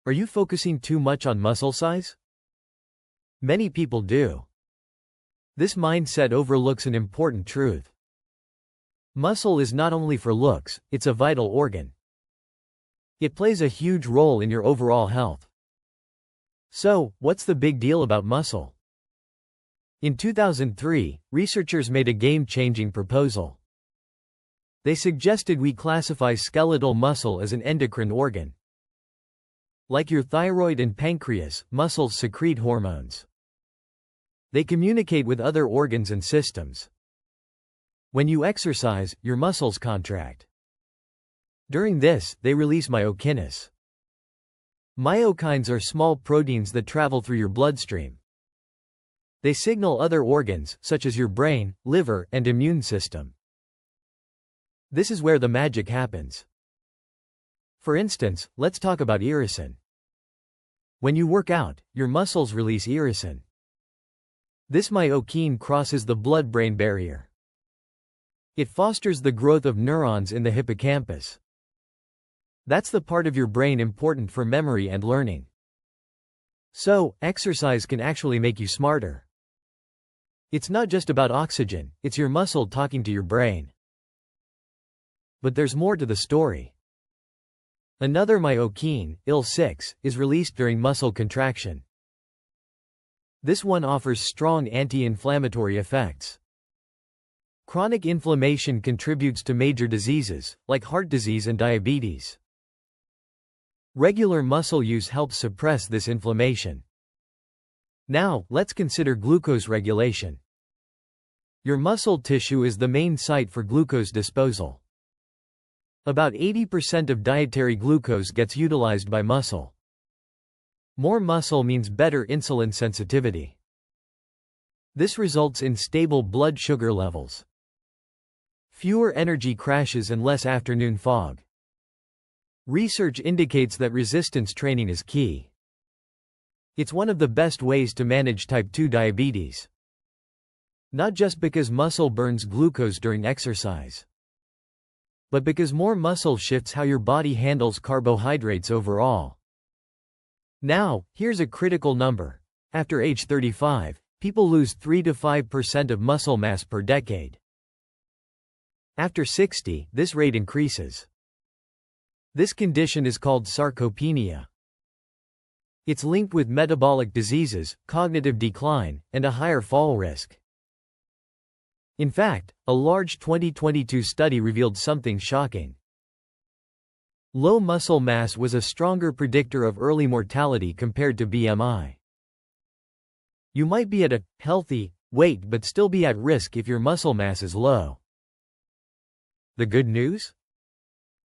Are you focusing too much on muscle size? Many people do. This mindset overlooks an important truth. Muscle is not only for looks, it's a vital organ. It plays a huge role in your overall health. So, what's the big deal about muscle? In 2003, researchers made a game-changing proposal. They suggested we classify skeletal muscle as an endocrine organ. Like your thyroid and pancreas, muscles secrete hormones. They communicate with other organs and systems. When you exercise, your muscles contract. During this, they release myokines. Myokines are small proteins that travel through your bloodstream. They signal other organs, such as your brain, liver, and immune system. This is where the magic happens. For instance, let's talk about irisin. When you work out, your muscles release irisin. This myokine crosses the blood-brain barrier. It fosters the growth of neurons in the hippocampus. That's the part of your brain important for memory and learning. So, exercise can actually make you smarter. It's not just about oxygen, it's your muscle talking to your brain. But there's more to the story. Another myokine, IL-6, is released during muscle contraction. This one offers strong anti-inflammatory effects. Chronic inflammation contributes to major diseases, like heart disease and diabetes. Regular muscle use helps suppress this inflammation. Now, let's consider glucose regulation. Your muscle tissue is the main site for glucose disposal. About 80% of dietary glucose gets utilized by muscle. More muscle means better insulin sensitivity. This results in stable blood sugar levels. Fewer energy crashes and less afternoon fog. Research indicates that resistance training is key. It's one of the best ways to manage type 2 diabetes. Not just because muscle burns glucose during exercise, but because more muscle shifts how your body handles carbohydrates overall. Now, here's a critical number. After age 35, people lose 3 to 5% of muscle mass per decade. After 60, this rate increases. This condition is called sarcopenia. It's linked with metabolic diseases, cognitive decline, and a higher fall risk. In fact, a large 2022 study revealed something shocking. Low muscle mass was a stronger predictor of early mortality compared to BMI. You might be at a healthy weight but still be at risk if your muscle mass is low. The good news?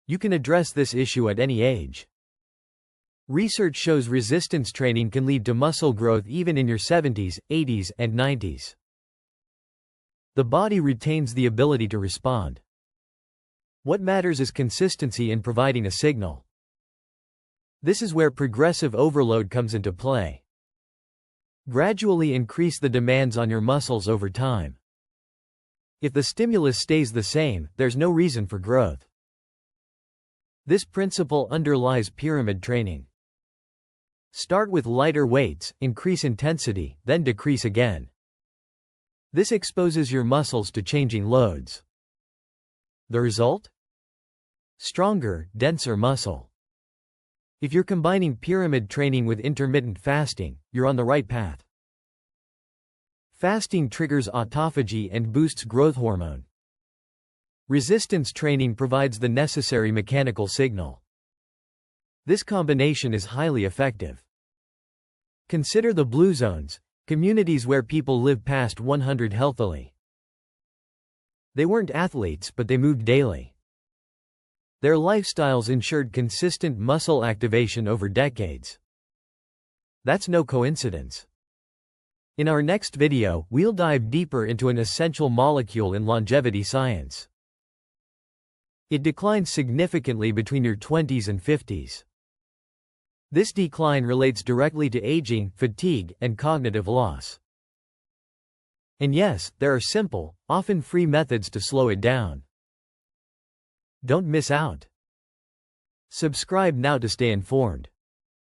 You can address this issue at any age. Research shows resistance training can lead to muscle growth even in your 70s, 80s, and 90s. The body retains the ability to respond. What matters is consistency in providing a signal. This is where progressive overload comes into play. Gradually increase the demands on your muscles over time. If the stimulus stays the same, there's no reason for growth. This principle underlies pyramid training. Start with lighter weights, increase intensity, then decrease again. This exposes your muscles to changing loads. The result? Stronger, denser muscle. If you're combining pyramid training with intermittent fasting, you're on the right path. Fasting triggers autophagy and boosts growth hormone. Resistance training provides the necessary mechanical signal. This combination is highly effective. Consider the blue zones, communities where people live past 100 healthily. They weren't athletes, but they moved daily. Their lifestyles ensured consistent muscle activation over decades. That's no coincidence. In our next video, we'll dive deeper into an essential molecule in longevity science. It declines significantly between your 20s and 50s. This decline relates directly to aging, fatigue, and cognitive loss. And yes, there are simple, often free methods to slow it down. Don't miss out. Subscribe now to stay informed.